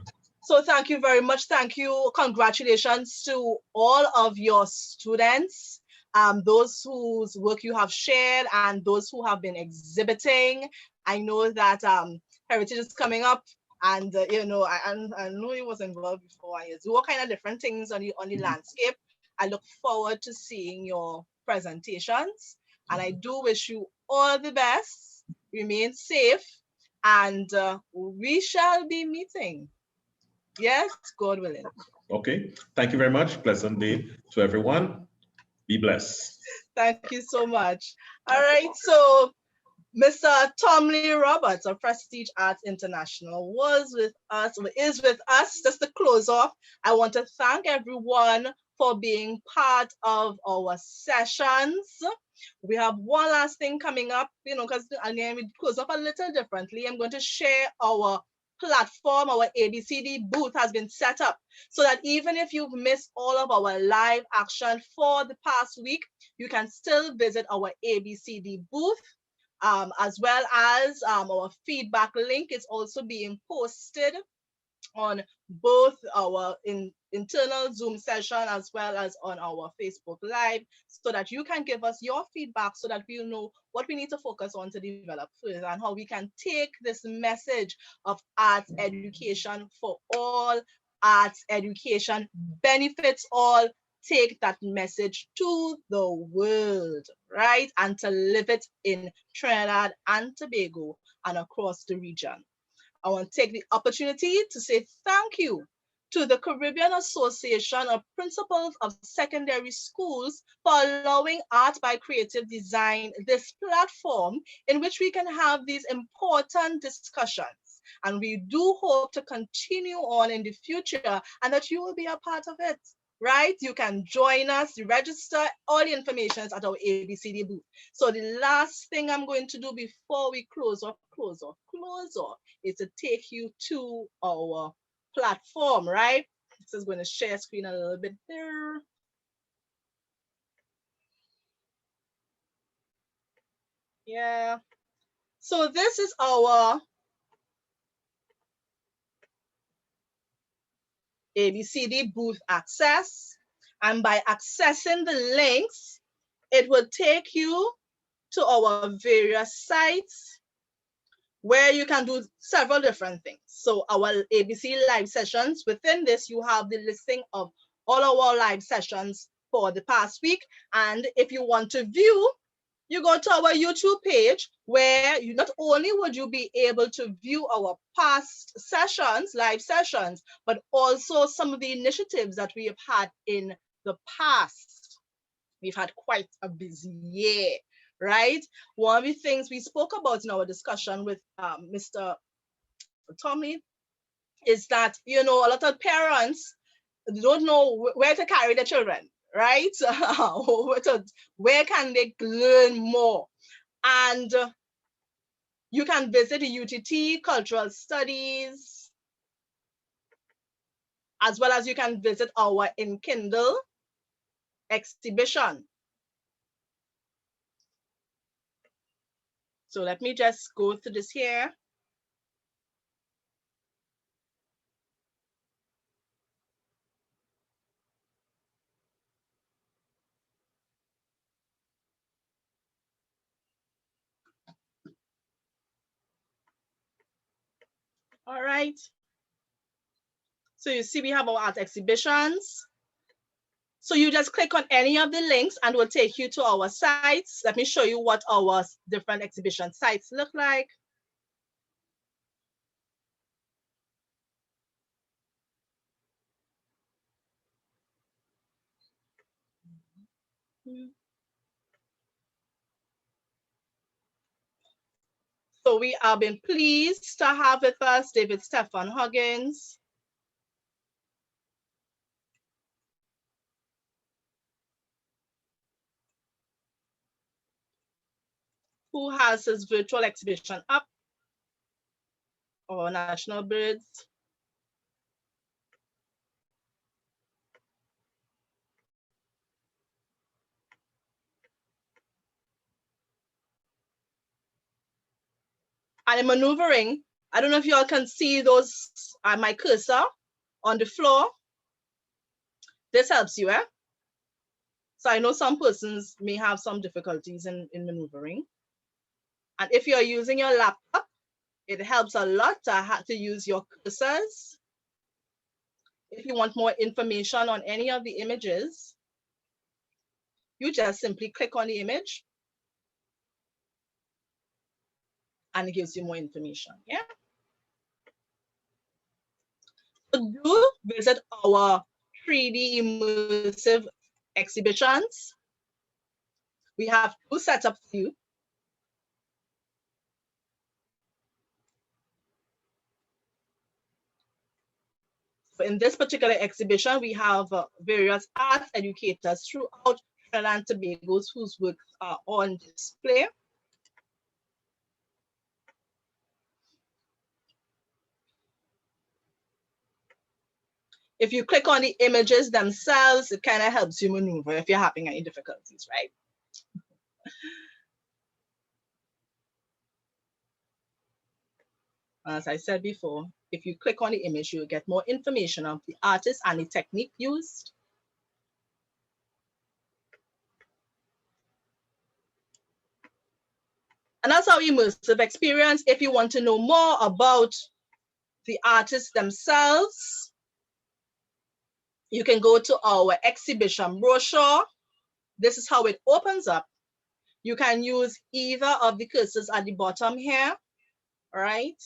So thank you very much. Thank you. Congratulations to all of your students, those whose work you have shared, and those who have been exhibiting. I know that Heritage is coming up, and you know, I know he was involved before. You do all kind of different things on the landscape. I look forward to seeing your presentations, and I do wish you all the best. Remain safe, and we shall be meeting. Yes, God willing.
Okay. Thank you very much. Pleasant day to everyone. Be blessed.
Thank you so much. All right. So Mr. Tomley Roberts of Prestige Arts International is with us. Just to close off, I want to thank everyone for being part of our sessions. We have one last thing coming up, because again, we close off a little differently. I'm going to share our platform. Our A.B.C.D booth has been set up so that even if you've missed all of our live action for the past week, you can still visit our A.B.C.D booth. As well as our feedback link is also being posted on both our internal Zoom session as well as on our Facebook Live, so that you can give us your feedback so that we'll know what we need to focus on to develop further and how we can take this message of arts education for all, arts education benefits all, take that message to the world, right? And to live it in Trinidad and Tobago and across the region. I want to take the opportunity to say thank you to the Caribbean Association of Principals of Secondary Schools for allowing Art by Creative Design this platform in which we can have these important discussions. And we do hope to continue on in the future and that you will be a part of it. Right? You can join us, register, all the information is at our A.B.C.D booth. So the last thing I'm going to do before we close off is to take you to our platform, right? This is going to share screen a little bit there. Yeah. So this is our A.B.C.D booth access. And by accessing the links, it will take you to our various sites where you can do several different things. So our ABC live sessions, within this, you have the listing of all our live sessions for the past week. And if you want to view, you go to our YouTube page where you not only would you be able to view our past sessions, live sessions, but also some of the initiatives that we have had in the past. We've had quite a busy year, right? One of the things we spoke about in our discussion with Mr. Tomley is that, a lot of parents don't know where to carry their children, right? Where can they learn more? And you can visit the UTT Cultural Studies, as well as you can visit our In Kindle exhibition. So let me just go through this here. All right. So you see we have our art exhibitions. So you just click on any of the links and we'll take you to our sites. Let me show you what our different exhibition sites look like. So we have been pleased to have with us David Stefan Huggins, who has his virtual exhibition up, our national birds. And in maneuvering, I don't know if you all can see those, my cursor on the floor. This helps you, eh? So I know some persons may have some difficulties in maneuvering. And if you're using your laptop, it helps a lot to use your cursors. If you want more information on any of the images, you just simply click on the image and it gives you more information, yeah? So do visit our 3D immersive exhibitions. We have two set up for you. in this particular exhibition, we have various arts educators throughout Trinidad and Tobago whose works are on display. If you click on the images themselves, it kind of helps you maneuver if you're having any difficulties, right? As I said before, if you click on the image, you'll get more information of the artist and the technique used. And that's our immersive experience. If you want to know more about the artists themselves, you can go to our exhibition brochure. This is how it opens up. You can use either of the cursors at the bottom here, right?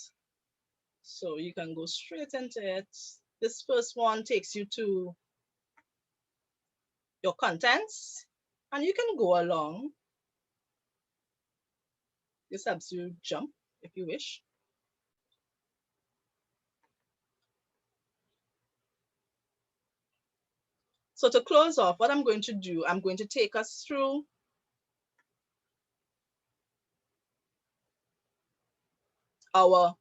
So you can go straight into it. This first one takes you to your contents, and you can go along. This helps you jump if you wish. So to close off, what I'm going to do, I'm going to take us through our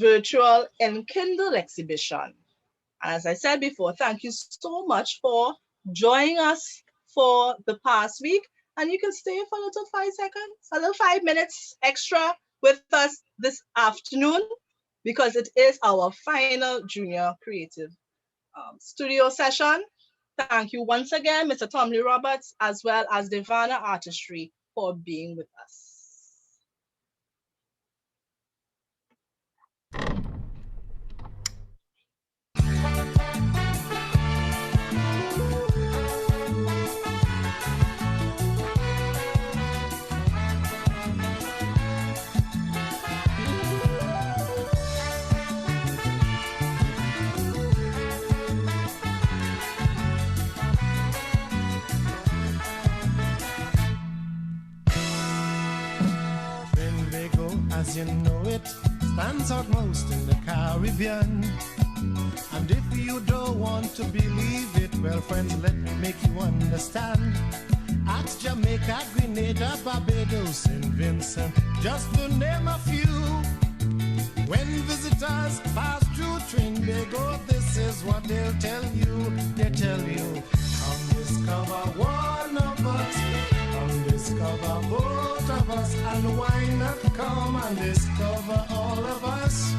virtual Enkindle exhibition. As I said before, thank you so much for joining us for the past week. And you can stay for a little 5 seconds, a little 5 minutes extra with us this afternoon, because it is our final Junior Creative Studio session. Thank you once again, Mr. Tomley Roberts, as well as Divanna Artistry for being with us.
As you know it, stands out most in the Caribbean. And if you don't want to believe it, well, friends, let me make you understand. At Jamaica, Grenada, Barbados, St. Vincent, just to name a few. When visitors pass through Trinbago, this is what they'll tell you. They tell you, come discover one of us. Come discover both of us, and why not come and discover all of us?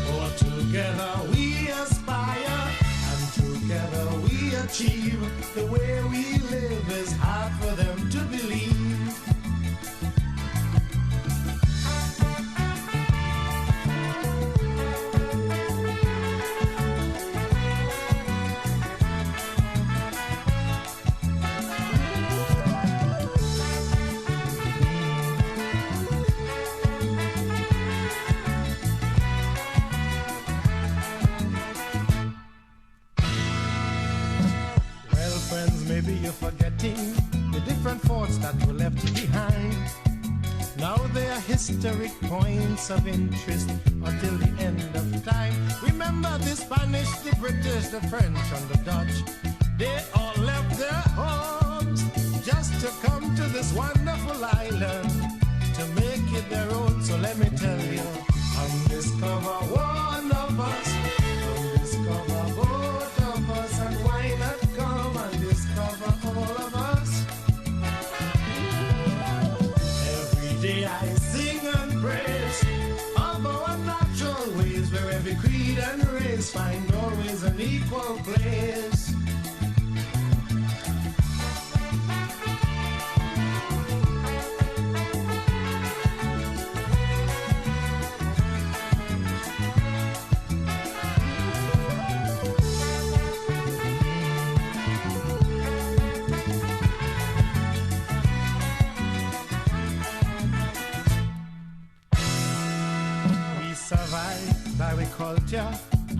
For together we aspire, and together we achieve. The way we live is hard for them to believe. Maybe you're forgetting the different thoughts that were left behind. Now they are historic points of interest until the end of time. Remember the Spanish, the British, the French, and the Dutch. They all left their homes just to come to this wonderful island to make it their own. So let me tell you, come discover one of us. Come discover both of us, and why not come and discover all of us? Every day I sing and praise of our natural ways, where every creed and race find always an equal place. Survive by we culture,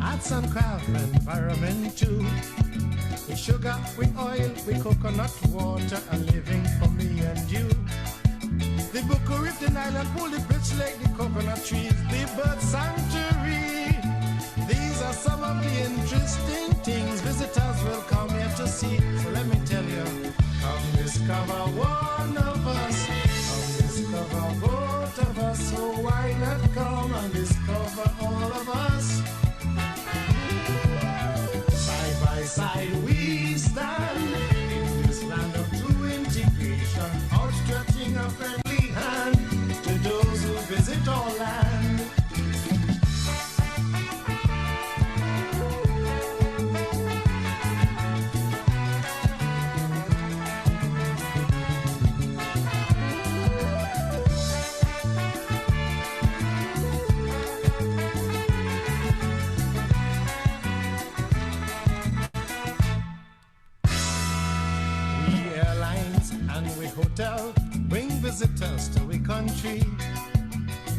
arts and craft, environment too. With sugar, with oil, with coconut water, and living for me and you. The Book of Riften Island, pull the bridge like the coconut trees, the bird sanctuary. These are some of the interesting things visitors will come here to see. So let me tell you, come discover one of us, come discover both of us. So why not come and discover all of us? Side by side we stand in this land of true integration, outstretching a friendly hand to those who visit our land. Hotel, bring visitors to a country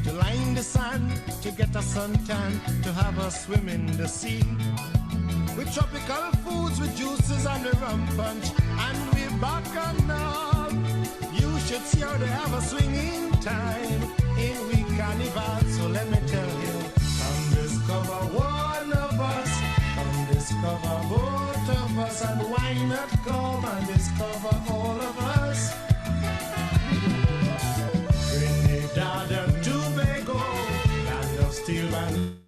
to line the sand, to get a suntan, to have a swim in the sea. With tropical foods, with juices and a rum punch, and we back and all. You should see how they have a swinging time in we carnival. So let me tell you, come discover one of us, come discover both of us, and why not come and discover all of us? Trinidad and Tobago, land of steel and